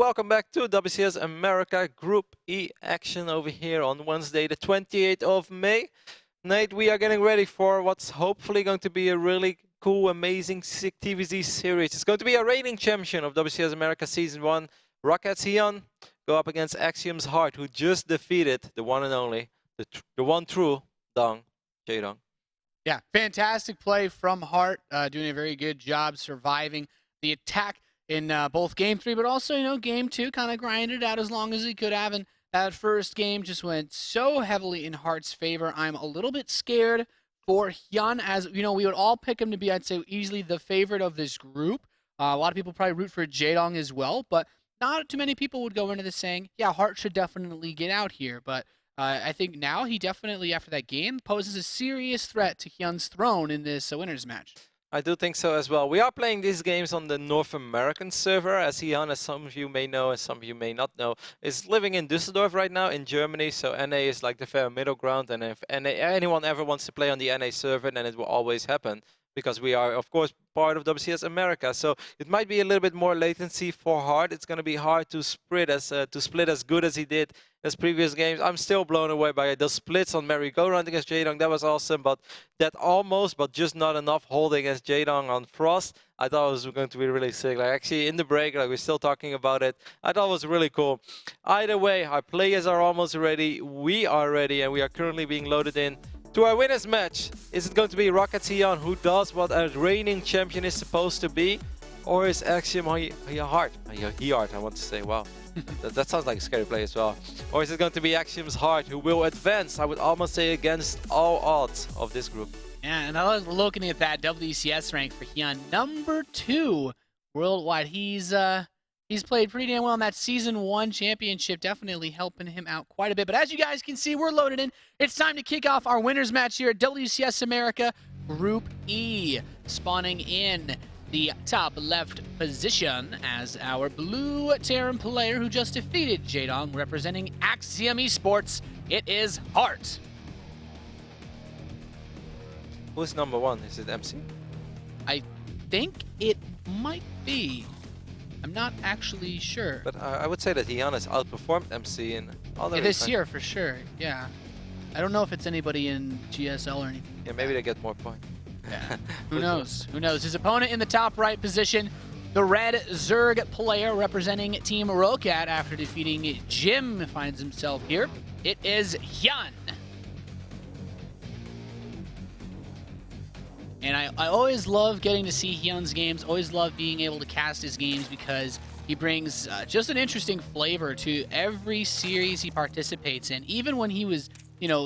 welcome back to WCS America Group E action over here on Wednesday, the 28th of May. Nate, we are getting ready for what's hopefully going to be a really cool, amazing, sick TVZ series. It's going to be a reigning champion of WCS America Season 1, Rockets HyuN, go up against Axiom's Heart, who just defeated the one and only, the one true Dong, J-Dong. Yeah, fantastic play from Hart, doing a very good job surviving the attack in both Game 3, but also, Game 2, kind of grinded out as long as he could have. And that first game just went so heavily in Hart's favor. I'm a little bit scared for HyuN, as, we would all pick him to be, I'd say, easily the favorite of this group. A lot of people probably root for J-Dong as well, but not too many people would go into this saying, yeah, Hart should definitely get out here. But I think now he definitely, after that game, poses a serious threat to HyuN's throne in this winners match. I do think so as well. We are playing these games on the North American server, as HyuN, as some of you may know and some of you may not know, is living in Düsseldorf right now in Germany. So NA is like the fair middle ground, and if anyone ever wants to play on the NA server, then it will always happen, because we are, of course, part of WCS America. So it might be a little bit more latency for Hart. It's going to be hard to split as good as he did as previous games. I'm still blown away by those splits on merry-go-round against J-Dong. That was awesome, but that almost, but just not enough holding against J-Dong on Frost. I thought it was going to be really sick. Like, actually, in the break, like, we're still talking about it. I thought it was really cool. Either way, our players are almost ready. We are ready, and we are currently being loaded in to our winners match. Is it going to be Rockets HyuN, who does what a reigning champion is supposed to be? Or is Axiom Hart, I want to say, wow. that sounds like a scary play as well. Or is it going to be Axiom's Heart, who will advance, I would almost say, against all odds of this group? Yeah, and I was looking at that WCS rank for HyuN, number 2 worldwide. He's played pretty damn well in that Season 1 championship, definitely helping him out quite a bit. But as you guys can see, we're loaded in. It's time to kick off our winners match here at WCS America Group E, spawning in the top left position as our blue Terran player who just defeated J-Dong, representing Axiom Esports. It is Hart. Who's number 1? Is it MC? I think it might be. I'm not actually sure. But I would say that HyuN has outperformed MC in all the this year for sure, yeah. I don't know if it's anybody in GSL or anything. Yeah, maybe they get more points. Yeah. Who knows? Who knows? His opponent in the top right position, the red Zerg player representing Team Rokat after defeating Jim, finds himself here. It is HyuN. And I always love getting to see HyuN's games, always love being able to cast his games, because he brings just an interesting flavor to every series he participates in. Even when he was,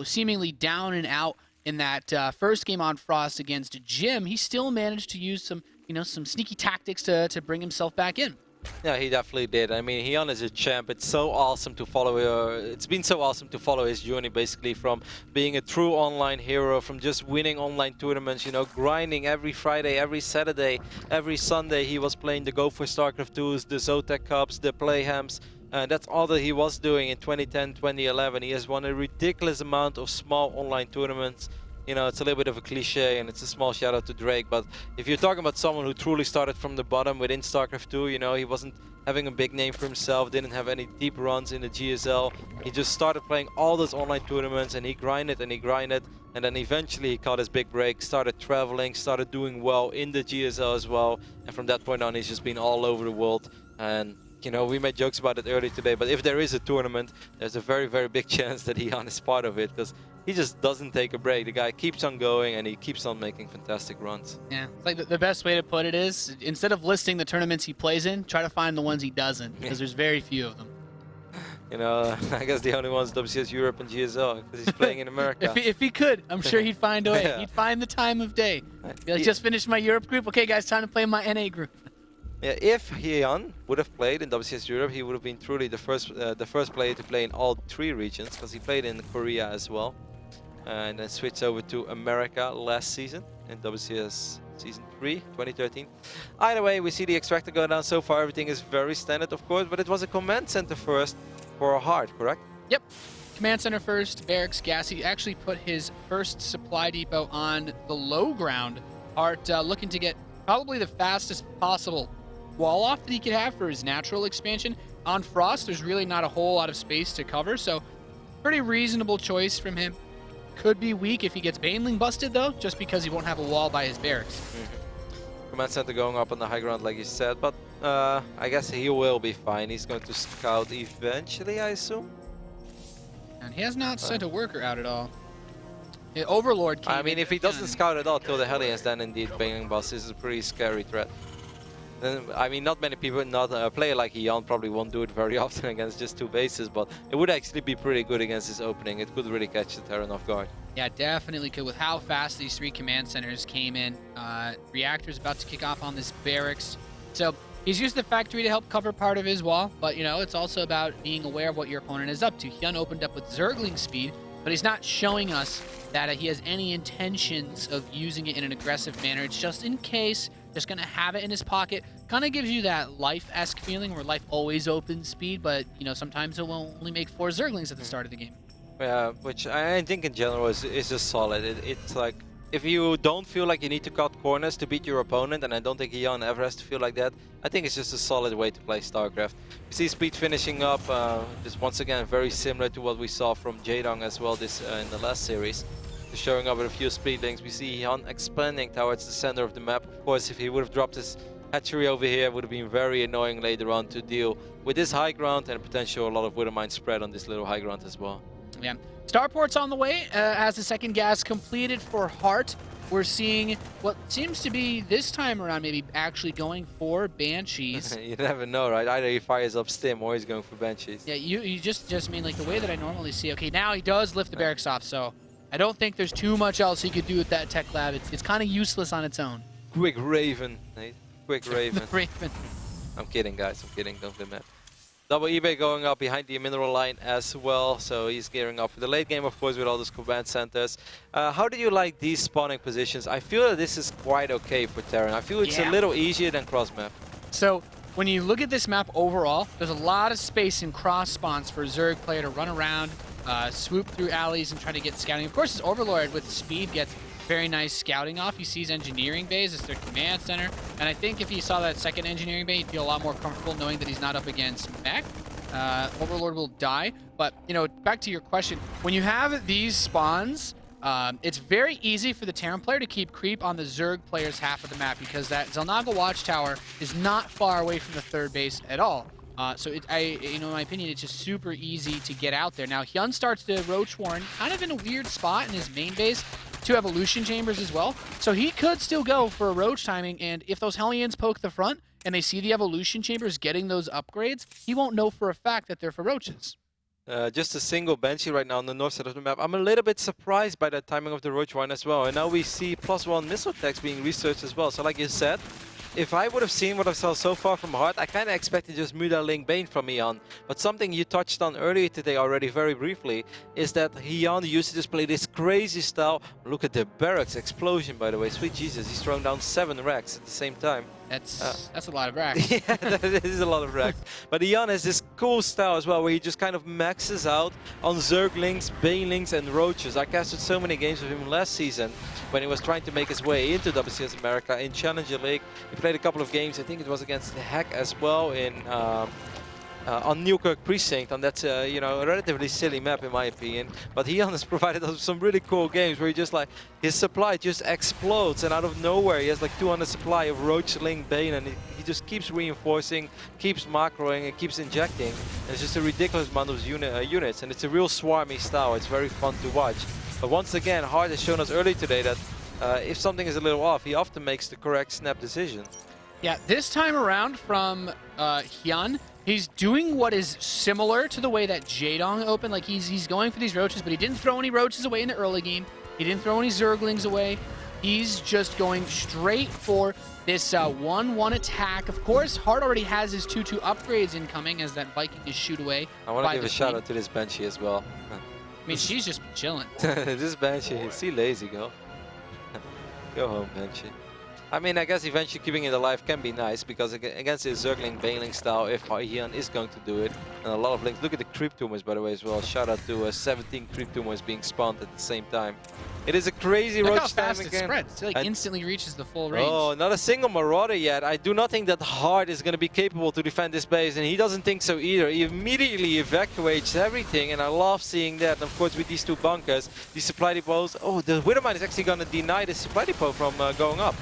seemingly down and out in that first game on Frost against Jim, he still managed to use some, some sneaky tactics to bring himself back in. Yeah, he definitely did. I mean, HyuN is a champ. It's so awesome to follow. It's been so awesome to follow his journey, basically, from being a true online hero, from just winning online tournaments, grinding every Friday, every Saturday, every Sunday. He was playing the Go for StarCraft 2s, the Zotac Cups, the Playhams. That's all that he was doing in 2010, 2011. He has won a ridiculous amount of small online tournaments. It's a little bit of a cliche, and it's a small shout out to Drake, but if you're talking about someone who truly started from the bottom within StarCraft 2, he wasn't having a big name for himself, didn't have any deep runs in the GSL. He just started playing all those online tournaments, and he grinded, and then eventually he caught his big break, started traveling, started doing well in the GSL as well, and from that point on, he's just been all over the world. And we made jokes about it earlier today, but if there is a tournament, there's a very, very big chance that HyuN is part of it, because he just doesn't take a break. The guy keeps on going, and he keeps on making fantastic runs. Yeah, it's like the best way to put it is, instead of listing the tournaments he plays in, try to find the ones he doesn't, because there's very few of them. I guess the only one's WCS Europe and GSL, because he's playing in America. if he could, I'm sure he'd find a way. Yeah. He'd find the time of day. Just finished my Europe group. Okay, guys, time to play my NA group. Yeah, if HyuN would have played in WCS Europe, he would have been truly the first player to play in all 3 regions, because he played in Korea as well, and then switched over to America last season in WCS Season 3, 2013. Either way, we see the extractor go down. So far, everything is very standard, of course, but it was a command center first for Hart, correct? Yep. Command center first, barracks, gas. He actually put his first supply depot on the low ground. Hart looking to get probably the fastest possible wall off that he could have for his natural expansion. on Frost, there's really not a whole lot of space to cover, so pretty reasonable choice from him. Could be weak if he gets Baneling busted, though, just because he won't have a wall by his barracks. Command center going up on the high ground, like you said, but I guess he will be fine. He's going to scout eventually, I assume. And he has not sent a worker out at all. The Overlord came I mean, in if he doesn't again. scout at all till the Hellions, then indeed Baneling Boss is a pretty scary threat. Then, I mean, not many people, not a player like HyuN probably won't do it very often against just 2 bases, but it would actually be pretty good against his opening. It could really catch the Terran off guard. Yeah, definitely could. With how fast these 3 command centers came in, Reactor's about to kick off on this barracks. So he's used the factory to help cover part of his wall, but you know, it's also about being aware of what your opponent is up to. HyuN opened up with Zergling speed, but he's not showing us that he has any intentions of using it in an aggressive manner. It's just in case, just gonna have it in his pocket. Kind of gives you that Life-esque feeling where Life always opens speed, but you know, sometimes it will only make 4 Zerglings at the start of the game. Yeah, which I think in general is just solid. It's like, if you don't feel like you need to cut corners to beat your opponent, and I don't think HyuN ever has to feel like that, I think it's just a solid way to play StarCraft. We see speed finishing up, just once again very similar to what we saw from Jaedong as well this in the last series. Just showing up with a few speed links. We see HyuN expanding towards the center of the map. Of course, if he would have dropped his hatchery over here, it would have been very annoying later on to deal with this high ground and potential a lot of Withermine spread on this little high ground as well. Yeah. Starport's on the way as the second gas completed for Heart. We're seeing what seems to be this time around maybe actually going for Banshees. You never know, right? Either he fires up Stim or he's going for Banshees. Yeah, you just mean like the way that I normally see. Okay, now he does lift the barracks off, so I don't think there's too much else he could do with that tech lab. It's kind of useless on its own. Quick Raven, Nate. Quick Raven. Raven. I'm kidding, guys. I'm kidding. Don't get mad. Double eBay going up behind the mineral line as well, so he's gearing up for the late game, of course, with all those command centers. How do you like these spawning positions? I feel that this is quite okay for Terran. I feel it's a little easier than cross map. So when you look at this map overall, there's a lot of space in cross spawns for a Zerg player to run around, swoop through alleys and try to get scouting. Of course, his Overlord with speed gets very nice scouting off. He sees engineering bays as their command center, and I think if he saw that second engineering bay, he'd feel a lot more comfortable knowing that he's not up against mech. Overlord will die, but you know, back to your question, when you have these spawns, it's very easy for the Terran player to keep creep on the Zerg player's half of the map because that Xel'Naga watchtower is not far away from the third base at all. So in my opinion, it's just super easy to get out there. Now, HyuN starts the Roach Warren kind of in a weird spot in his main base, 2 evolution chambers as well. So he could still go for a Roach timing, and if those Hellions poke the front and they see the evolution chambers getting those upgrades, he won't know for a fact that they're for Roaches. Just a single Banshee right now on the north side of the map. I'm a little bit surprised by the timing of the Roach Warren as well. And now we see +1 missile techs being researched as well. So like you said, if I would have seen what I saw so far from Heart, I kind of expected just Muda Ling Bane from HyuN. But something you touched on earlier today already very briefly is that HyuN used to just play this crazy style. Look at the barracks explosion, by the way. Sweet Jesus, he's thrown down 7 racks at the same time. That's a lot of racks. Yeah, that is a lot of racks. But HyuN has this cool style as well, where he just kind of maxes out on Zerglings, Banelings, and Roaches. I casted so many games with him last season when he was trying to make his way into WCS America in Challenger League. He played a couple of games, I think it was against the Hack as well in on Newkirk Precinct, and that's you know, a relatively silly map in my opinion. But HyuN has provided us some really cool games where he just like his supply just explodes, and out of nowhere he has like 200 supply of Roach, Ling, Bane, and he just keeps reinforcing, keeps macroing, and keeps injecting. And it's just a ridiculous amount of units, and it's a real swarmy style. It's very fun to watch. But once again, Hart has shown us earlier today that if something is a little off, he often makes the correct snap decision. Yeah, this time around from HyuN, he's doing what is similar to the way that Jaedong opened. Like he's going for these Roaches, but he didn't throw any Roaches away in the early game. He didn't throw any Zerglings away. He's just going straight for this 1-1 attack. Of course, Hart already has his 2-2 upgrades incoming as that Viking is shoot away. I want to give a shout out to this Banshee as well. I mean, she's just been chilling. This Banshee, see lazy, go. Go home, Banshee. I mean, I guess eventually keeping it alive can be nice, because against his Zergling, Baneling style, if HyuN is going to do it, and a lot of links. Look at the creep tumors, by the way, as well. Shout out to 17 creep tumors being spawned at the same time. It is a crazy Look how roach fast time it again. spreads. It like instantly reaches the full range. Oh, not a single Marauder yet. I do not think that Hard is going to be capable to defend this base, and he doesn't think so either. He immediately evacuates everything, and I love seeing that. And of course, with these two bunkers, these supply depots. Oh, the Widowmine is actually going to deny the supply depot from going up.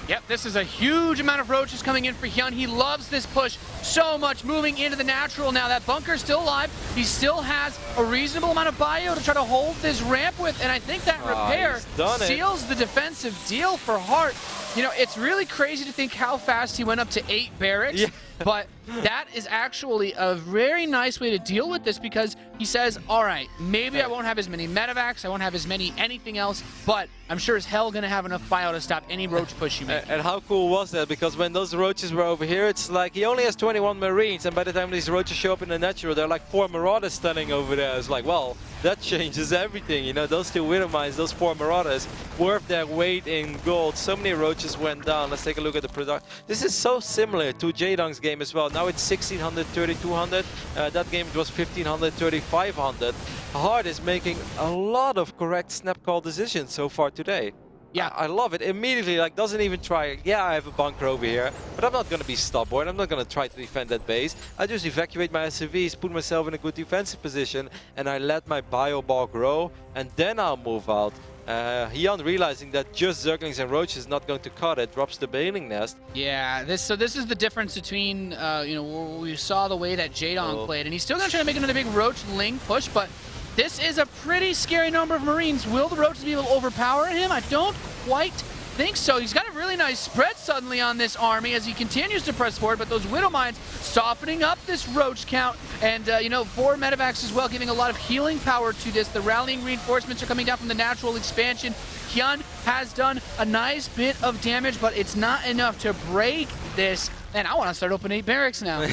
Yep, this is a huge amount of roaches coming in for HyuN. He loves this push so much, moving into the natural now. That bunker's still alive. He still has a reasonable amount of bio to try to hold this ramp with, and I think that repair seals the defensive deal for Hart. You know, it's really crazy to think how fast he went up to 8 barracks, but that is actually a very nice way to deal with this because he says, all right, maybe I won't have as many medevacs, I won't have as many anything else, but I'm sure as hell going to have enough bio to stop any roach push you make. And how cool was that? Because when those roaches were over here, it's like he only has 21 Marines, and by the time these roaches show up in the natural, there are like 4 Marauders standing over there. It's like, well, that changes everything. You know, those 2 Widowmines, those 4 Marauders, worth their weight in gold. So many roaches went down. Let's take a look at the production. This is so similar to Jaedong's game as well. Now it's 1600, 3200. That game it was 1500, 3500. Hard is making a lot of correct snap call decisions so far today. Yeah, I love it. Immediately, like, doesn't even try. Yeah, I have a bunker over here, but I'm not going to be stubborn. I'm not going to try to defend that base. I just evacuate my SCVs, put myself in a good defensive position, and I let my bio ball grow, and then I'll move out. HyuN realizing that just Zerglings and Roaches is not going to cut it, drops the Baling Nest. Yeah, this is the difference between, you know, we saw the way that Jaedong played, and he's still going to try to make another big Roach Ling push, but this is a pretty scary number of Marines. Will the Roaches be able to overpower him? I don't quite think so. He's got a really nice spread suddenly on this army as he continues to press forward, but those Widowmines softening up this Roach count, and, you know, 4 medevacs as well, giving a lot of healing power to this. The rallying reinforcements are coming down from the natural expansion. HyuN has done a nice bit of damage, but it's not enough to break this. Man, I want to start opening 8 barracks now.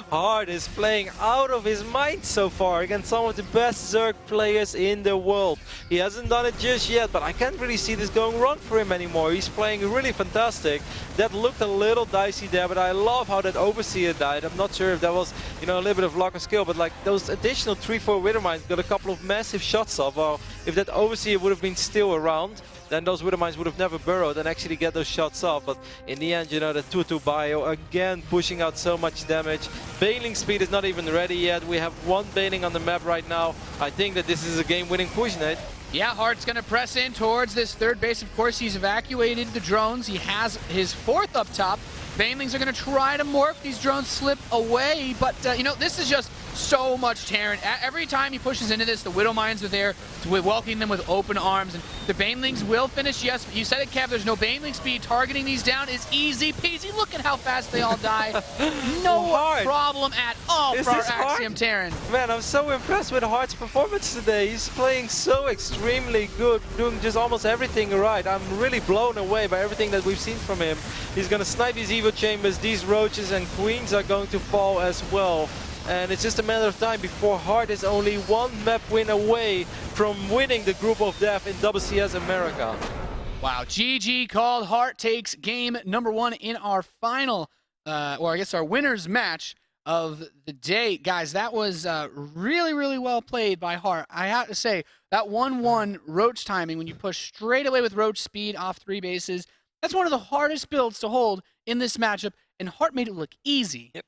Hard is playing out of his mind so far against some of the best Zerg players in the world. He hasn't done it just yet, but I can't really see this going wrong for him anymore. He's playing really fantastic. That looked a little dicey there, but I love how that Overseer died. I'm not sure if that was, you know, a little bit of luck or skill, but like those additional 3-4 Widowmines got a couple of massive shots off. Well, if that Overseer would have been still around, then those Widowmines would have never burrowed and actually get those shots off. But in the end, you know, the 2-2 bio again pushing out so much damage. Baling speed is not even ready yet. We have 1 Baling on the map right now. I think that this is a game-winning push, Nate. Yeah, Hart's going to press in towards this 3rd base. Of course, he's evacuated the drones. He has his 4th up top. Banelings are going to try to morph. These drones slip away, but, you know, this is just so much Terran. Every time he pushes into this, the Widowmines are there to welcome them with open arms, and the Banelings will finish. Yes, you said it, Kev, there's no Baneling speed. Targeting these down is easy peasy. Look at how fast they all die. No problem at all for our Axiom Terran. Man, I'm so impressed with Hart's performance today. He's playing so extremely good, doing just almost everything right. I'm really blown away by everything that we've seen from him. He's going to snipe these Evo Chambers, these Roaches and Queens are going to fall as well. And it's just a matter of time before Hart is only 1 map win away from winning the Group of Death in WCS America. Wow, GG called. Hart takes game number 1 in our final, or I guess our winner's match of the day. Guys, that was really, really well played by Hart. I have to say, that 1-1 Roach timing, when you push straight away with Roach speed off 3 bases, that's one of the hardest builds to hold in this matchup, and Hart made it look easy. Yep.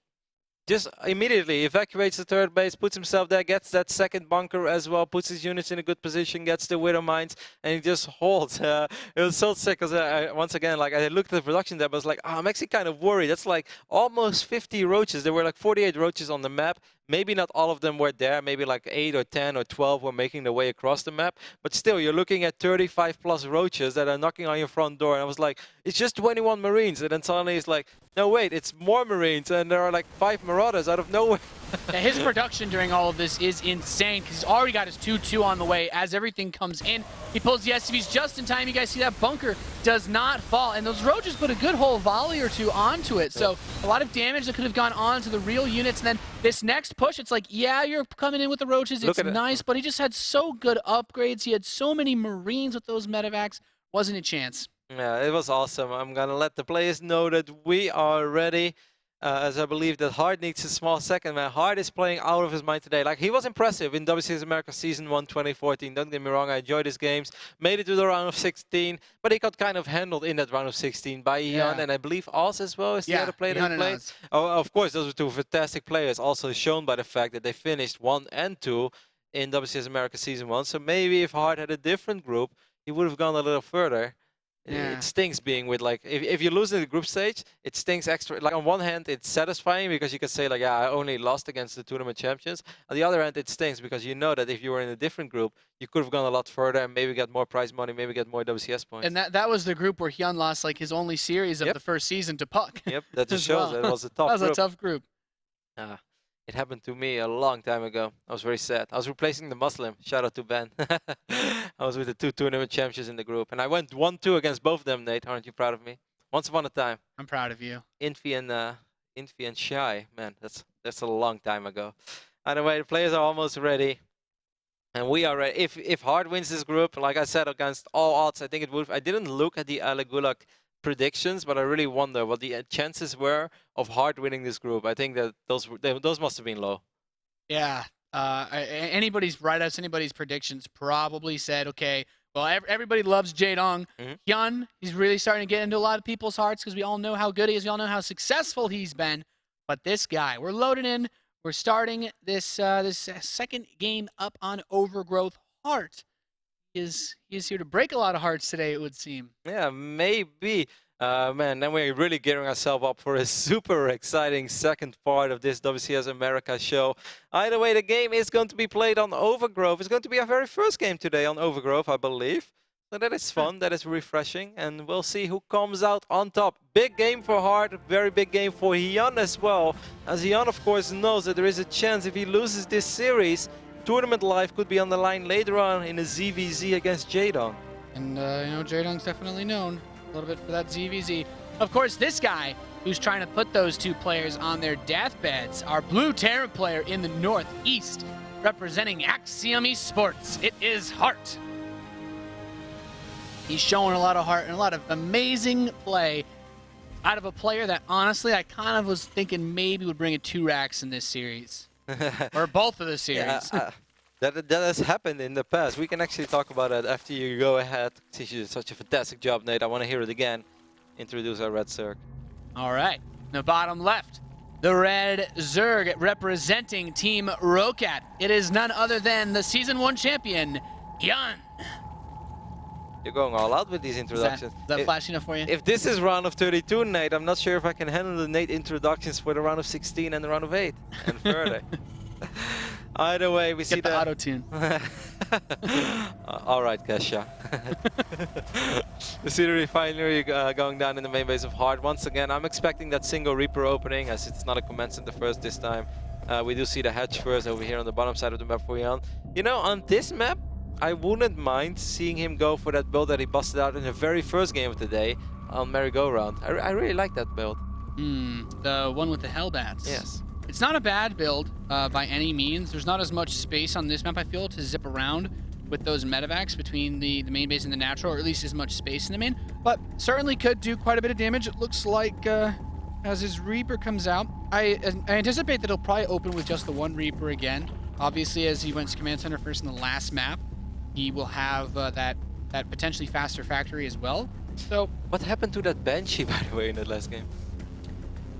Just immediately evacuates the 3rd base, puts himself there, gets that 2nd bunker as well, puts his units in a good position, gets the Widowmines, and he just holds. It was so sick because once again, like I looked at the production there, but I was like, oh, I'm actually kind of worried. That's like almost 50 roaches. There were like 48 roaches on the map. Maybe not all of them were there. Maybe like 8 or 10 or 12 were making their way across the map. But still, you're looking at 35 plus roaches that are knocking on your front door. And I was like, it's just 21 Marines. And then suddenly it's like, no, wait, it's more Marines. And there are like 5 Marauders out of nowhere. Yeah, his production during all of this is insane because he's already got his 2-2 on the way. As everything comes in, he pulls the SCVs just in time. You guys see that bunker does not fall. And those roaches put a good whole volley or 2 onto it. So a lot of damage that could have gone on to the real units. And then this next push, it's like, yeah, you're coming in with the roaches. It's nice, but he just had so good upgrades. He had so many Marines with those medevacs. Wasn't a chance. Yeah, it was awesome. I'm going to let the players know that we are ready. as I believe that Hard needs a small second, man. Hard is playing out of his mind today. Like, he was impressive in WCS America Season 1 2014. Don't get me wrong, I enjoyed his games. Made it to the round of 16, but he got kind of handled in that round of 16 by HyuN, and I believe Oz as well is the other player that he played. Oh, of course, those were two fantastic players, also shown by the fact that they finished 1 and 2 in WCS America Season 1. So maybe if Hard had a different group, he would have gone a little further. It stings being with, like, if you lose in the group stage, it stings extra. Like, on one hand, it's satisfying because you can say, like, yeah, I only lost against the tournament champions. On the other hand, it stings because you know that if you were in a different group, you could have gone a lot further and maybe get more prize money, maybe get more WCS points. And that was the group where HyuN lost, like, his only series of the first season to Puck. Yep, that just shows that it was a tough group. That was a tough group. It happened to me a long time ago. I was very sad. I was replacing the Muslim. Shout out to Ben. I was with the 2 tournament champions in the group. And I went 1-2 against both of them, Nate. Aren't you proud of me? Once upon a time. I'm proud of you. Infi and Shy. Man, that's a long time ago. Anyway, the players are almost ready. And we are ready. If Hard wins this group, like I said, against all odds, I think it would. I didn't look at the Gulag predictions, but I really wonder what the chances were of Hard winning this group. I think that those must have been low. Yeah. Anybody's write-ups, anybody's predictions probably said, okay, well, everybody loves Jaedong. HyuN, he's really starting to get into a lot of people's hearts because we all know how good he is. We all know how successful he's been. But this guy, we're loaded in. We're starting this second game up on Overgrowth Heart. He is here to break a lot of hearts today, it would seem. Yeah, maybe. Man, then we're really gearing ourselves up for a super exciting second part of this WCS America show. Either way, the game is going to be played on Overgrowth. It's going to be our very first game today on Overgrowth, I believe. So that is fun, that is refreshing, and we'll see who comes out on top. Big game for Hard, very big game for HyuN as well. As HyuN, of course, knows that there is a chance if he loses this series, tournament life could be on the line later on in a ZVZ against Jaedong. And, Jaedong's definitely known a little bit for that ZVZ. Of course, this guy who's trying to put those two players on their deathbeds, our Blue Terror player in the Northeast, representing Axiom Esports. It is Hart. He's showing a lot of heart and a lot of amazing play out of a player that, honestly, I kind of was thinking maybe would bring a 2 racks in this series. Or both of the series. Yeah, that has happened in the past. We can actually talk about that after you go ahead. Since you did such a fantastic job, Nate, I want to hear it again. Introduce our Red Zerg. All right. The bottom left, the Red Zerg representing Team Rocat. It is none other than the Season 1 champion, HyuN. You're going all out with these introductions. Is that flashy enough for you? If this is round of 32, Nate, I'm not sure if I can handle the Nate introductions for the round of 16 and the round of 8 and further. Either way, we see the auto-tune. All right, Kesha. We see the refinery going down in the main base of Hard. Once again, I'm expecting that single Reaper opening, as it's not a commencement the first this time. We do see the hatch first over here on the bottom side of the map for HyuN. You know, on this map, I wouldn't mind seeing him go for that build that he busted out in the very first game of the day on Merry-Go-Round. I really like that build. The one with the Hellbats. Yes. It's not a bad build by any means. There's not as much space on this map, I feel, to zip around with those medevacs between the main base and the natural, or at least as much space in the main. But certainly could do quite a bit of damage. It looks like as his Reaper comes out, I anticipate that he'll probably open with just the one Reaper again. Obviously, as he went to Command Center first in the last map, he will have that potentially faster factory as well. So what happened to that Banshee, by the way, in that last game?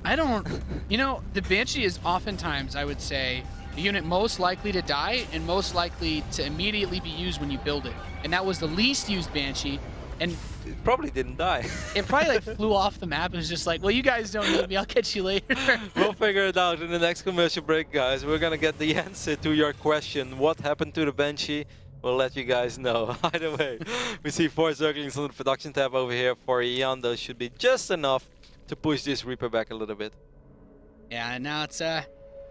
I don't, the Banshee is oftentimes, I would say, the unit most likely to die and most likely to immediately be used when you build it. And that was the least used Banshee. And it probably didn't die. It probably flew off the map and was just like, well, you guys don't need me, I'll catch you later. We'll figure it out in the next commercial break, guys. We're gonna get the answer to your question. What happened to the Banshee? We'll let you guys know. Either way, we see 4 Zerglings on the production tab over here for HyuN. Those should be just enough to push this Reaper back a little bit. Yeah, and now it's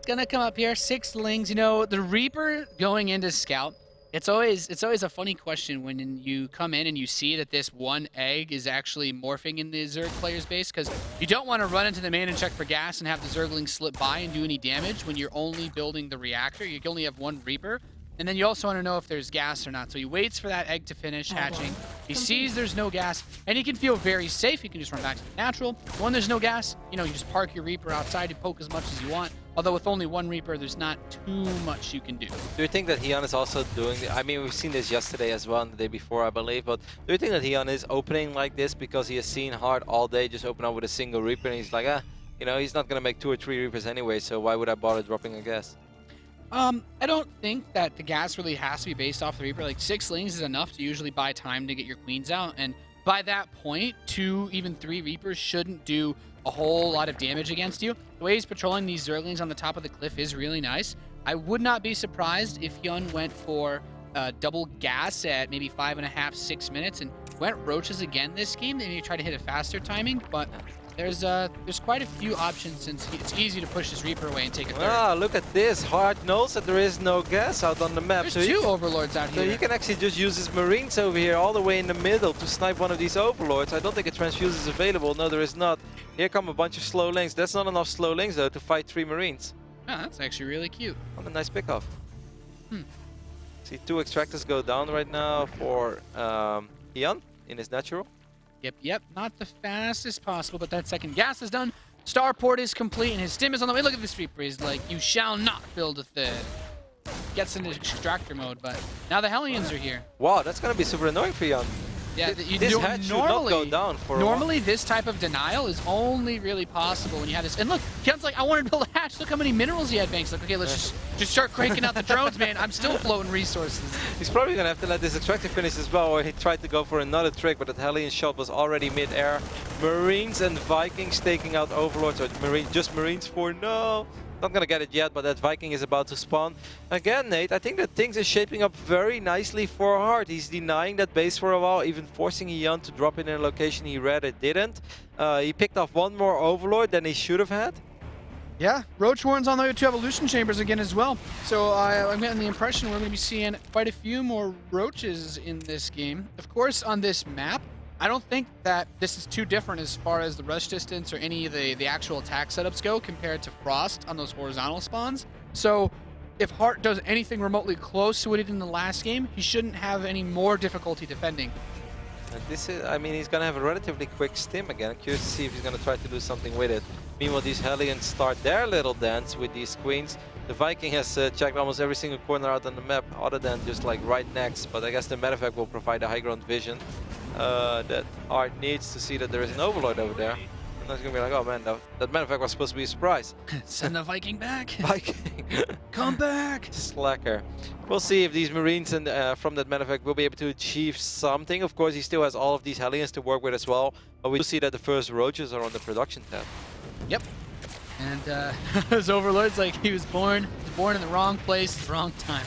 gonna come up here. 6 Lings. The Reaper going into Scout. It's always a funny question when you come in and you see that this one egg is actually morphing in the Zerg player's base, because you don't want to run into the main and check for gas and have the Zerglings slip by and do any damage when you're only building the reactor. You only have one Reaper. And then you also want to know if there's gas or not. So he waits for that egg to finish hatching, He sees there's no gas, and he can feel very safe. He can just run back to the natural. When there's no gas, you know, you just park your Reaper outside, you poke as much as you want. Although with only one Reaper, there's not too much you can do. Do you think that HyuN is also doing... I mean, we've seen this yesterday as well, and the day before, I believe, but do you think that HyuN is opening like this because he has seen Hard all day just open up with a single Reaper, and he's like, you know, he's not going to make 2 or 3 Reapers anyway, so why would I bother dropping a gas? I don't think that the gas really has to be based off the Reaper. Like 6 lanes is enough to usually buy time to get your queens out, and by that point, 2, even 3 Reapers shouldn't do a whole lot of damage against you. The way he's patrolling these Zerglings on the top of the cliff is really nice. I would not be surprised if HyuN went for double gas at maybe 5.5, 6 minutes and went roaches again this game. Then you try to hit a faster timing, but there's quite a few options since it's easy to push this Reaper away and take a third. Ah, look at this. Hard knows that there is no gas out on the map. There's 2 Overlords out here. So he can actually just use his Marines over here all the way in the middle to snipe one of these Overlords. I don't think a Transfuse is available. No, there is not. Here come a bunch of slow links. That's not enough slow links, though, to fight 3 Marines. Oh, that's actually really cute. What a nice pickoff. See 2 Extractors go down right now for HyuN in his natural. Yep. Not the fastest possible, but that second gas is done. Starport is complete, and his stim is on the way. Look at this Reaper. He's like, you shall not build a third. Gets into extractor mode, but now the Hellions are here. Wow, that's going to be super annoying for HyuN. Yeah, this hatch should not go down for normally this type of denial is only really possible when you have this. And look, HyuN's like, I wanted to build a hatch. Look how many minerals he had banks. Like, okay, let's just start cranking out the drones, man. I'm still floating resources. He's probably going to have to let this extractor finish as well, or he tried to go for another trick, but that Hellion shot was already mid-air. Marines and Vikings taking out Overlords, or just Marines for no. Not gonna get it yet, but that Viking is about to spawn. Again, Nate, I think that things are shaping up very nicely for Hard. He's denying that base for a while, even forcing HyuN to drop in a location he rather didn't. He picked off 1 more Overlord than he should have had. Yeah, Roach Horns on the way to Evolution Chambers again as well. So I'm getting the impression we're going to be seeing quite a few more Roaches in this game. Of course, on this map, I don't think that this is too different as far as the rush distance or any of the actual attack setups go compared to Frost on those horizontal spawns. So if Hart does anything remotely close to what he did in the last game, he shouldn't have any more difficulty defending. This is, I mean, he's gonna have a relatively quick stim again. I'm curious to see if he's gonna try to do something with it. Meanwhile, these Hellions start their little dance with these queens. The Viking has checked almost every single corner out on the map, other than just like right next. But I guess the medevac will provide a high ground vision that Art needs to see that there is an Overlord over there. And that's gonna be like, oh man, that medevac was supposed to be a surprise. Send the Viking back. Viking, come back. Slacker. We'll see if these Marines and from that medevac will be able to achieve something. Of course, he still has all of these Hellions to work with as well. But we do see that the first Roaches are on the production tab. Yep. And his Overlord's like he was born in the wrong place, the wrong time.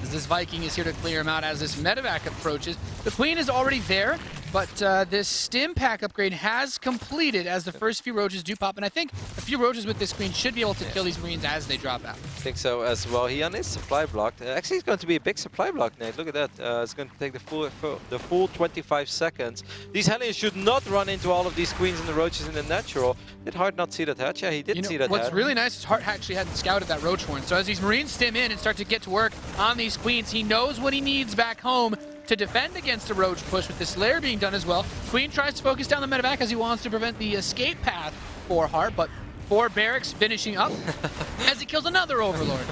As this Viking is here to clear him out as this medevac approaches. The Queen is already there, but this stim pack upgrade has completed as the first few Roaches do pop. And I think a few Roaches with this Queen should be able to kill these Marines as they drop out. I think so as well. HyuN is supply blocked. Actually, it's going to be a big supply block, Nate. Look at that. It's going to take the full 25 seconds. These Hellions should not run into all of these Queens and the Roaches in the natural. Did Hart not see that hatch? Yeah, he did see that hatch. What's really nice is Hart actually hadn't scouted that Roach Horn. So as these Marines stim in and start to get to work on these Queens, he knows what he needs back home to defend against a Roach push with this Lair being done as well. Queen tries to focus down the medevac as he wants to prevent the escape path for Hart, but 4 barracks finishing up as he kills another Overlord.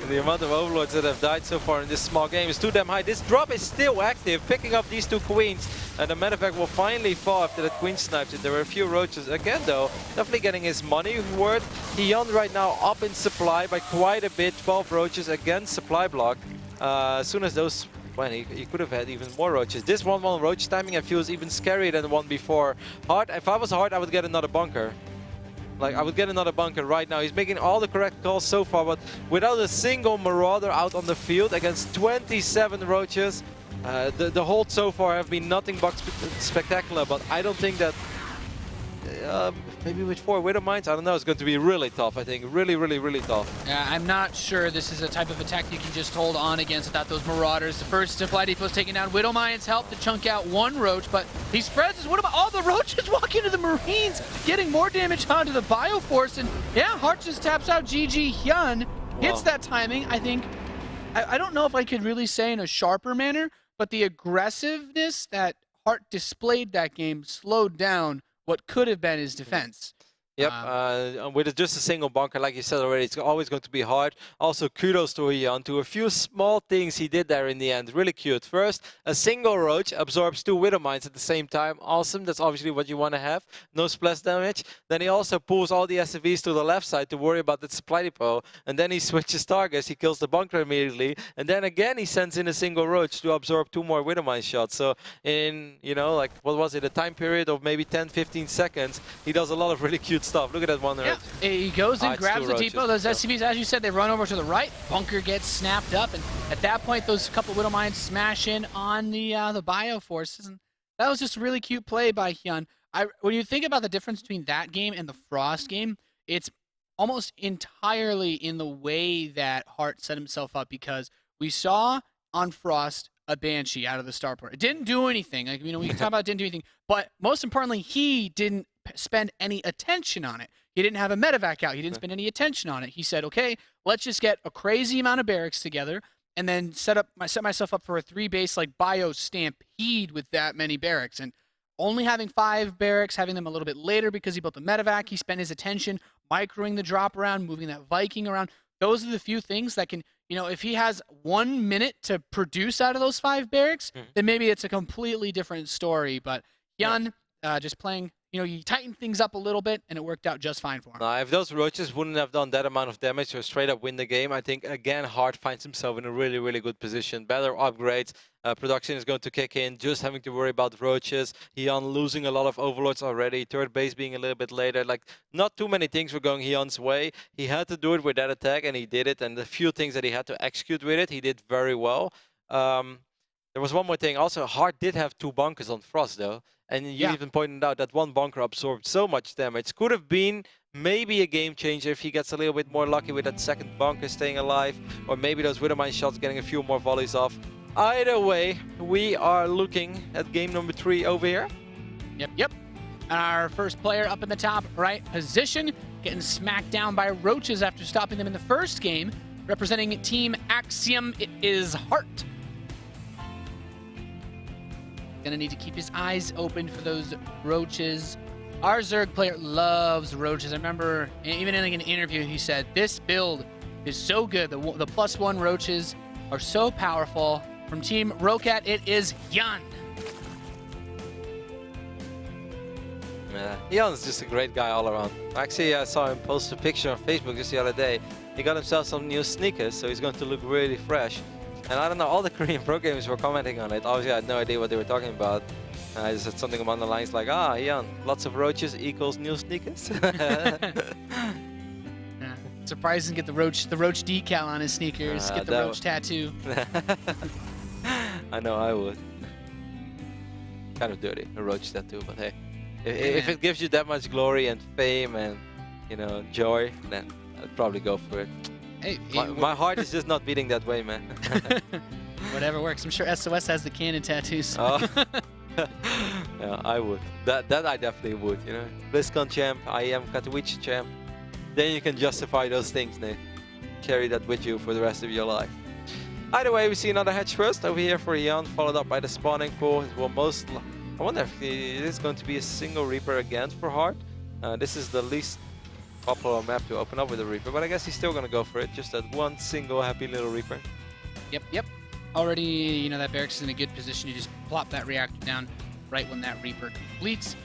The amount of Overlords that have died so far in this small game is too damn high. This drop is still active, picking up these 2 Queens, and the medevac will finally fall after the Queen snipes it. There were a few Roaches again, though, definitely getting his money worth. HyuN right now up in supply by quite a bit. 12 Roaches again, supply block. As soon as those... Well, he could have had even more Roaches. This 1-1 Roach timing I feel is even scarier than the one before. Hard, if I was Hard, I would get another bunker. Like, I would get another bunker right now. He's making all the correct calls so far, but without a single Marauder out on the field against 27 Roaches, the holds so far have been nothing but spectacular, but I don't think that... maybe with 4 Widow Mines, I don't know, it's going to be really tough, I think. Really, really, really tough. Yeah, I'm not sure this is a type of attack you can just hold on against without those Marauders. The first supply depot is taken down. Widow Mines help to chunk out 1 Roach, but he spreads his... What about all the Roaches walking into the Marines, getting more damage onto the Bioforce, and yeah, Hart just taps out GG HyuN. Hits that timing, I think. I don't know if I could really say in a sharper manner, but the aggressiveness that Hart displayed that game slowed down what could have been his defense. Yep, with just a single bunker, like you said already, it's always going to be hard. Also, kudos to HyuN to a few small things he did there in the end. Really cute. First, a single roach absorbs 2 Widow Mines at the same time. Awesome. That's obviously what you want to have. No splash damage. Then he also pulls all the SCVs to the left side to worry about the supply depot. And then he switches targets. He kills the bunker immediately. And then again, he sends in a single roach to absorb 2 more Widow Mine shots. So in, like, what was it, a time period of maybe 10-15 seconds, he does a lot of really cute stuff. Look at that one. Yeah, he goes and grabs the depot. Those SCVs, as you said, they run over to the right. Bunker gets snapped up, and at that point, those couple Widow Mines smash in on the bio forces, and that was just a really cute play by HyuN. When you think about the difference between that game and the Frost game, it's almost entirely in the way that Hart set himself up, because we saw on Frost a Banshee out of the starport. It didn't do anything. Like, we can talk about it didn't do anything, but most importantly, he didn't spend any attention on it. He didn't have a medevac out. He didn't spend any attention on it. He said, okay, let's just get a crazy amount of barracks together and then set myself up for a 3-base like bio stampede with that many barracks. And only having 5 barracks, having them a little bit later because he built the medevac, he spent his attention microing the drop around, moving that Viking around. Those are the few things that can, if he has 1 minute to produce out of those 5 barracks, then maybe it's a completely different story. But HyuN just playing, he tightened things up a little bit, and it worked out just fine for him. If those roaches wouldn't have done that amount of damage to straight up win the game, I think, again, Hart finds himself in a really, really good position. Better upgrades. Production is going to kick in, just having to worry about roaches. HyuN losing a lot of overlords already. Third base being a little bit later. Like, not too many things were going HyuN's way. He had to do it with that attack, and he did it. And the few things that he had to execute with it, he did very well. There was one more thing. Also, Hart did have 2 bunkers on Frost, though. And you even pointed out that 1 bunker absorbed so much damage. Could have been maybe a game changer if he gets a little bit more lucky with that second bunker staying alive. Or maybe those Widow Mine shots getting a few more volleys off. Either way, we are looking at game number 3 over here. Yep. And our first player up in the top right position, getting smacked down by roaches after stopping them in the first game. Representing Team Axiom, it is Hart. Gonna need to keep his eyes open for those roaches. Our Zerg player loves roaches. I remember even in an interview he said, this build is so good. The +1 roaches are so powerful. From Team Rocat, it is HyuN. Yeah, HyuN's just a great guy all around. Actually, I saw him post a picture on Facebook just the other day. He got himself some new sneakers, so he's going to look really fresh. And I don't know, all the Korean pro gamers were commenting on it. Obviously, I had no idea what they were talking about. I just said something along the lines like, HyuN, lots of roaches equals new sneakers. Surprising, get the roach decal on his sneakers, get the roach tattoo. I know I would. Kind of dirty, a roach tattoo, but hey. If it gives you that much glory and fame and, joy, then I'd probably go for it. Hey, my heart is just not beating that way, man. Whatever works. I'm sure SOS has the cannon tattoos. Oh. Yeah, I would. That I definitely would, BlizzCon champ, IEM Katowice champ. Then you can justify those things, Nate. Carry that with you for the rest of your life. Either way, we see another hatch first over here for HyuN, followed up by the spawning pool. It will I wonder if it is going to be a single Reaper again for Hart. This is the least popular map to open up with a Reaper, but I guess he's still going to go for it. Just that one single happy little Reaper. Yep. Already, that barracks is in a good position. You just plop that reactor down right when that Reaper completes.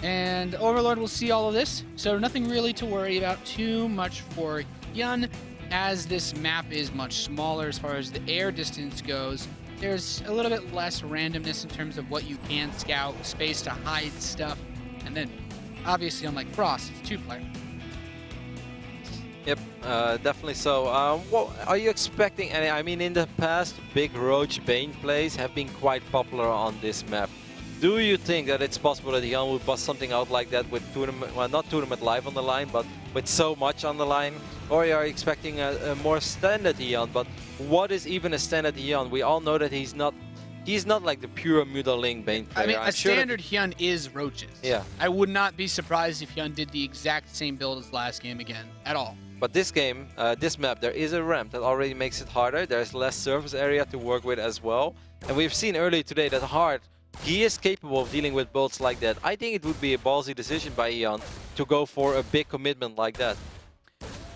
And Overlord will see all of this, so nothing really to worry about too much for HyuN, as this map is much smaller as far as the air distance goes. There's a little bit less randomness in terms of what you can scout, space to hide stuff, and then obviously unlike Frost, it's 2-player. Yep, definitely so. What are you expecting? And I mean, in the past, big Roach Bane plays have been quite popular on this map. Do you think that it's possible that HyuN would bust something out like that with tournament, well, not tournament live on the line, but with so much on the line? Or are you expecting a more standard HyuN? But what is even a standard HyuN? We all know that he's not like the pure Mudaling Bane player. I mean, a standard HyuN is roaches. Yeah. I would not be surprised if HyuN did the exact same build as last game again, at all. But this game, this map, there is a ramp that already makes it harder. There's less surface area to work with as well. And we've seen earlier today that HyuN, he is capable of dealing with builds like that. I think it would be a ballsy decision by HyuN to go for a big commitment like that.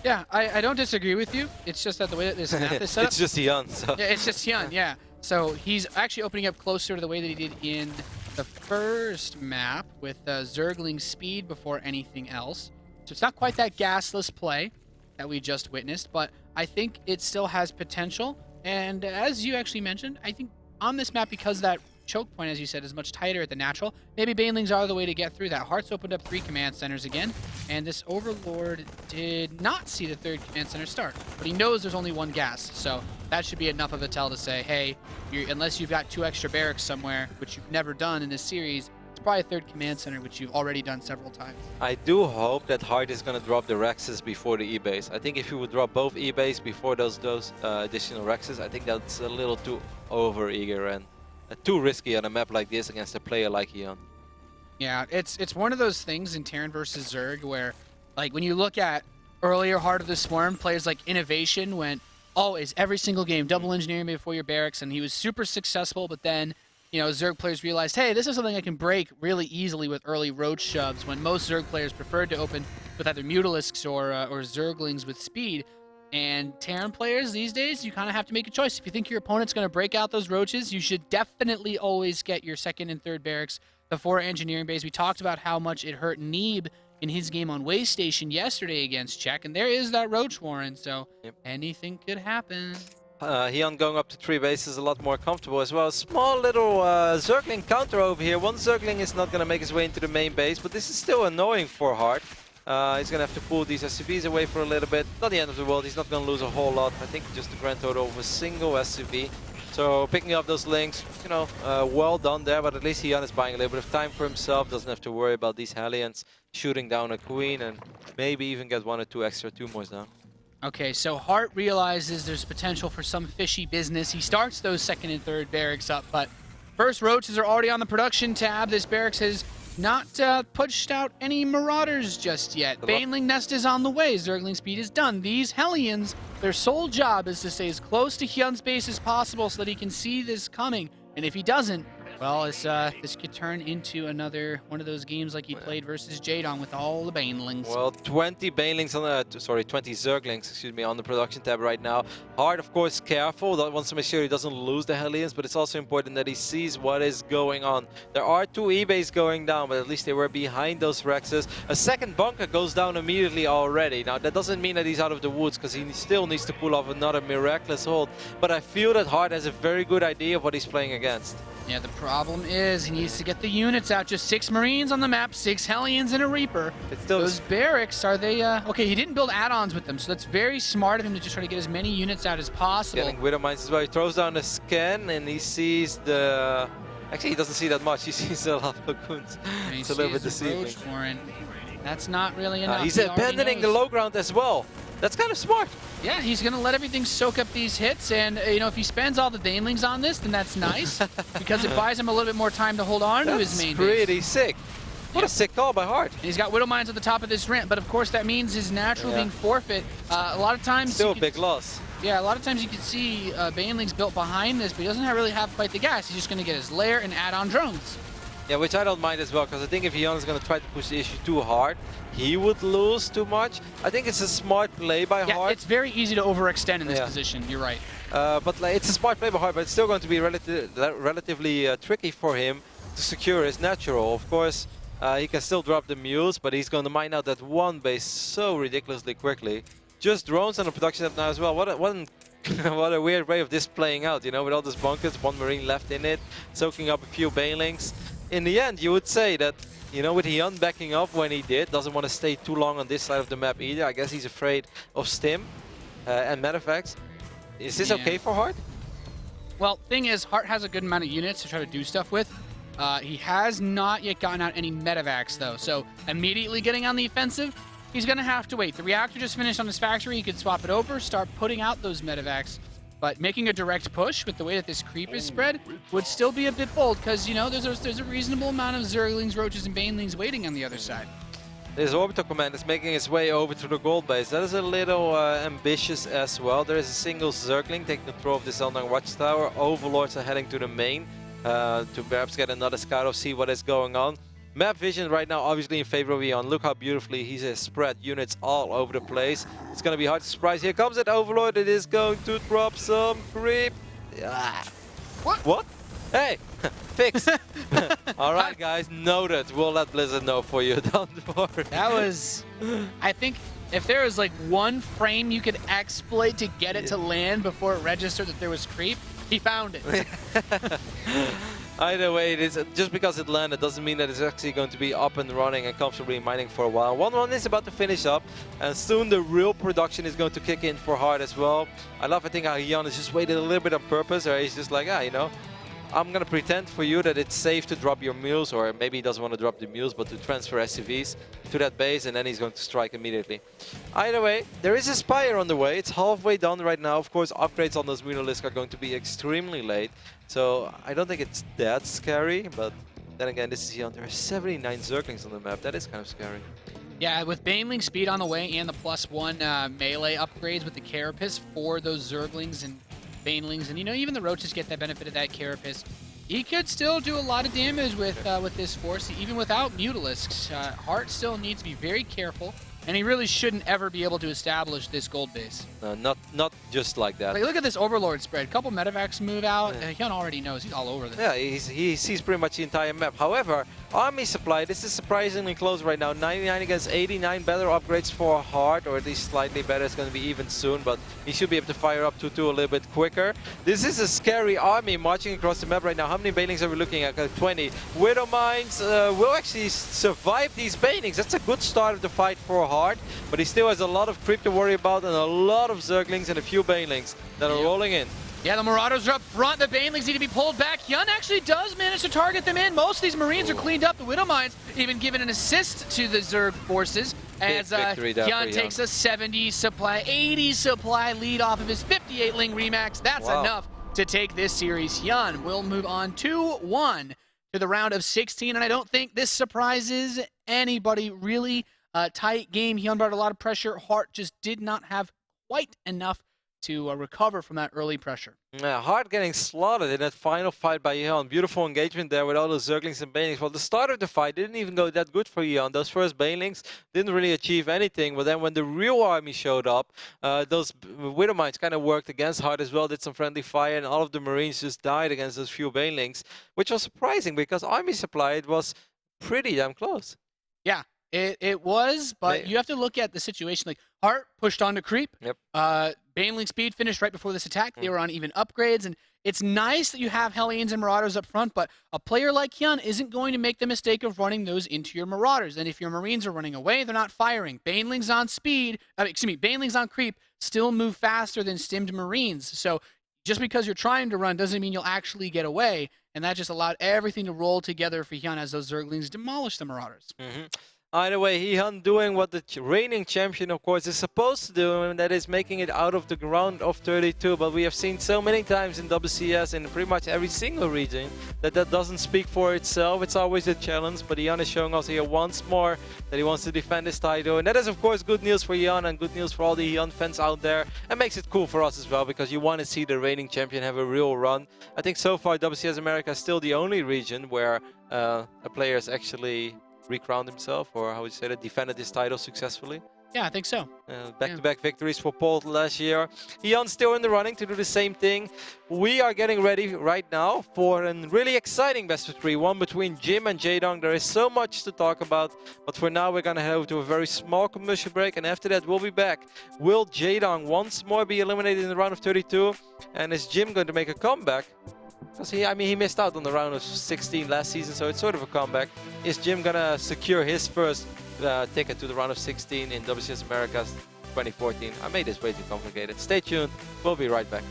Yeah, I don't disagree with you. It's just that the way that this map is set up... It's just HyuN, so... Yeah, it's just HyuN, yeah. So he's actually opening up closer to the way that he did in the first map with Zergling speed before anything else. So it's not quite that gasless play that we just witnessed, but I think it still has potential. And as you actually mentioned, I think on this map, because that choke point, as you said, is much tighter at the natural, maybe Banelings are the way to get through that. Hearts opened up 3 command centers again, and this Overlord did not see the 3rd command center start, but he knows there's only 1 gas, so that should be enough of a tell to say, hey, unless you've got 2 extra barracks somewhere, which you've never done in this series, it's probably a 3rd command center, which you've already done several times. I do hope that HyuN is going to drop the Rexes before the E-base. I think if he would drop both E-base before those additional Rexes, I think that's a little too over-eager and too risky on a map like this against a player like HyuN. Yeah, it's one of those things in Terran versus Zerg where, like, when you look at earlier Heart of the Swarm, players like Innovation went always, every single game, double engineering before your barracks, and he was super successful, but then, you know, Zerg players realized, hey, this is something I can break really easily with early roach shoves, when most Zerg players preferred to open with either Mutalisks or Zerglings with speed. And Terran players these days, you kind of have to make a choice. If you think your opponent's going to break out those roaches, you should definitely always get your 2nd and 3rd barracks before engineering base. We talked about how much it hurt Neeb in his game on Way Station yesterday against Czech, and there is that roach warren, so anything could happen. HyuN going up to 3 bases is a lot more comfortable as well. Small little Zergling counter over here. 1 Zergling is not going to make his way into the main base, but this is still annoying for HyuN. He's going to have to pull these SCVs away for a little bit. Not the end of the world. He's not going to lose a whole lot. I think just the grand total of a single SCV. So picking up those links, you know, well done there. But at least HyuN is buying a little bit of time for himself. Doesn't have to worry about these Hellions shooting down a queen and maybe even get 1 or 2 extra tumors down. Okay, so Hart realizes there's potential for some fishy business. He starts those 2nd and 3rd barracks up, but first roaches are already on the production tab. This barracks has not pushed out any marauders just yet. Baneling nest is on the way. Zergling speed is done. These Hellions, their sole job is to stay as close to HyuN's base as possible so that he can see this coming. And if he doesn't, well, this could turn into another one of those games like he played versus Jadon with all the Banelings. Well, 20 Banelings on the, 20 Zerglings, excuse me, on the production tab right now. Hard, of course, careful. That wants to make sure he doesn't lose the Hellions, but it's also important that he sees what is going on. There are 2 E-bays going down, but at least they were behind those Rexes. A 2nd bunker goes down immediately already. Now, that doesn't mean that he's out of the woods, because he still needs to pull off another miraculous hold. But I feel that Hard has a very good idea of what he's playing against. Yeah, the problem is he needs to get the units out. Just 6 Marines on the map, 6 Hellions and a Reaper. Those barracks, are they... Okay, he didn't build add-ons with them, so that's very smart of him to just try to get as many units out as possible. Getting Widow Mines as well. He throws down a scan and he sees the... Actually, he doesn't see that much. He sees a lot of Lagoons. It's a little bit deceiving. That's not really enough. He's abandoning the low ground as well. That's kind of smart. Yeah, he's going to let everything soak up these hits, and you know, if he spends all the Banelings on this, then that's nice, because it buys him a little bit more time to hold on to his main base. That's pretty sick. What a sick call by Hart. And he's got Widow Mines at the top of this ramp, but of course that means his natural being forfeit. A lot of times... Still a big loss. Yeah, a lot of times you can see Banelings built behind this, but he doesn't really have quite the gas. He's just going to get his lair and add on drones. Yeah, which I don't mind as well, because I think if HyuN is going to try to push the issue too hard, he would lose too much. I think it's a smart play by Hart. It's very easy to overextend in this position, you're right. But like, it's a smart play by Hart, but it's still going to be relatively tricky for him to secure his natural. Of course, he can still drop the mules, but he's going to mine out that 1 base so ridiculously quickly. Just drones on the production tab now as well. What a weird way of this playing out, you know, with all those bunkers, 1 Marine left in it, soaking up a few Banelings. In the end, you would say that, you know, with HyuN backing up when he did, doesn't want to stay too long on this side of the map either. I guess he's afraid of Stim and Medifacts. Is this okay for Hart? Well, thing is, Hart has a good amount of units to try to do stuff with. He has not yet gotten out any Medivacs, though, so immediately getting on the offensive, he's going to have to wait. The reactor just finished on his factory. He could swap it over, start putting out those Medivacs. But making a direct push with the way that this creep is spread would still be a bit bold, because, you know, there's a reasonable amount of Zerglings, Roaches, and Banelings waiting on the other side. This Orbital Command is making its way over to the gold base. That is a little ambitious as well. There is a single Zergling taking control of this Eldar Watchtower. Overlords are heading to the main to perhaps get another scout or see what is going on. Map vision right now obviously in favor of HyuN. Look how beautifully he has spread units all over the place. It's going to be hard to surprise. Here comes that Overlord. It is going to drop some creep. What? Hey, fix. All right, guys, noted. We'll let Blizzard know for you. Don't worry. That was, I think, if there was like one frame you could exploit to get it to land before it registered that there was creep, he found it. Either way, it is just because it landed doesn't mean that it's actually going to be up and running and comfortably mining for a while. 1-1 is about to finish up, and soon the real production is going to kick in for hard as well. I think how HyuN has just waited a little bit on purpose, or he's just like, you know, I'm going to pretend for you that it's safe to drop your mules, or maybe he doesn't want to drop the mules, but to transfer SCVs to that base, and then he's going to strike immediately. Either way, there is a Spire on the way. It's halfway done right now. Of course, upgrades on those Munolisk are going to be extremely late, so I don't think it's that scary, but then again, this is HyuN. There are 79 Zerglings on the map. That is kind of scary. Yeah, with Baneling speed on the way and the +1 melee upgrades with the Carapace for those Zerglings and Banelings, and you know, even the Roaches get that benefit of that Carapace. He could still do a lot of damage with this force, even without Mutalisks. Hart still needs to be very careful, and he really shouldn't ever be able to establish this gold base. Not just like that. Like, look at this Overlord spread. A couple medevacs move out. HyuN already knows. He's all over this. Yeah, he sees pretty much the entire map. However, army supply, this is surprisingly close right now. 99 against 89. Better upgrades for Hart, or at least slightly better. It's going to be even soon, but he should be able to fire up 2-2 a little bit quicker. This is a scary army marching across the map right now. How many Banelings are we looking at? 20. Widow Mines will actually survive these Banelings. That's a good start of the fight for Hart, but he still has a lot of creep to worry about and a lot of Zerglings and a few Banelings that are rolling in. Yeah, the Marauders are up front. The Banelings need to be pulled back. HyuN actually does manage to target them in. Most of these Marines are cleaned up. The Widow Mines even given an assist to the Zerg forces as HyuN takes a 70 supply, 80 supply lead off of his 58 Ling Remax. That's enough to take this series. HyuN will move on 2-1 to the round of 16, and I don't think this surprises anybody. Really tight game. HyuN brought a lot of pressure. Hart just did not have quite enough to recover from that early pressure. Yeah, Hart getting slaughtered in that final fight by HyuN. Beautiful engagement there with all those Zerglings and Banelings. Well, the start of the fight didn't even go that good for HyuN. Those first Banelings didn't really achieve anything, but then when the real army showed up, those Widow Mines kind of worked against Hart as well, did some friendly fire, and all of the Marines just died against those few Banelings, which was surprising because army supply, it was pretty damn close. Yeah. It was, but you have to look at the situation. Like, Hart pushed on to creep. Yep. Baneling speed finished right before this attack. They were on even upgrades, and it's nice that you have Hellions and Marauders up front, but a player like HyuN isn't going to make the mistake of running those into your Marauders. And if your Marines are running away, they're not firing. Banelings on speed, Banelings on creep still move faster than stimmed Marines. So just because you're trying to run doesn't mean you'll actually get away, and that just allowed everything to roll together for HyuN as those Zerglings demolish the Marauders. Either way, HyuN doing what the reigning champion, of course, is supposed to do, and that is making it out of the round of 32. But we have seen so many times in WCS, in pretty much every single region, that doesn't speak for itself. It's always a challenge, but HyuN is showing us here once more that he wants to defend his title. And that is, of course, good news for HyuN and good news for all the HyuN fans out there. And makes it cool for us as well, because you want to see the reigning champion have a real run. I think so far, WCS America is still the only region where a player has actually recrowned himself, or how would you say that, defended his title successfully. Yeah, I think so. Back-to-back victories for Paul last year. HyuN still in the running to do the same thing. We are getting ready right now for a really exciting best of 3, one between Jim and Jaedong. There is so much to talk about, but for now we're gonna head over to a very small commercial break, and after that we'll be back. Will Jaedong once more be eliminated in the round of 32? And is Jim going to make a comeback? Because he missed out on the round of 16 last season, so it's sort of a comeback. Is Jim gonna secure his first ticket to the round of 16 in WCS Americas 2014? I made this way too complicated. Stay tuned. We'll be right back.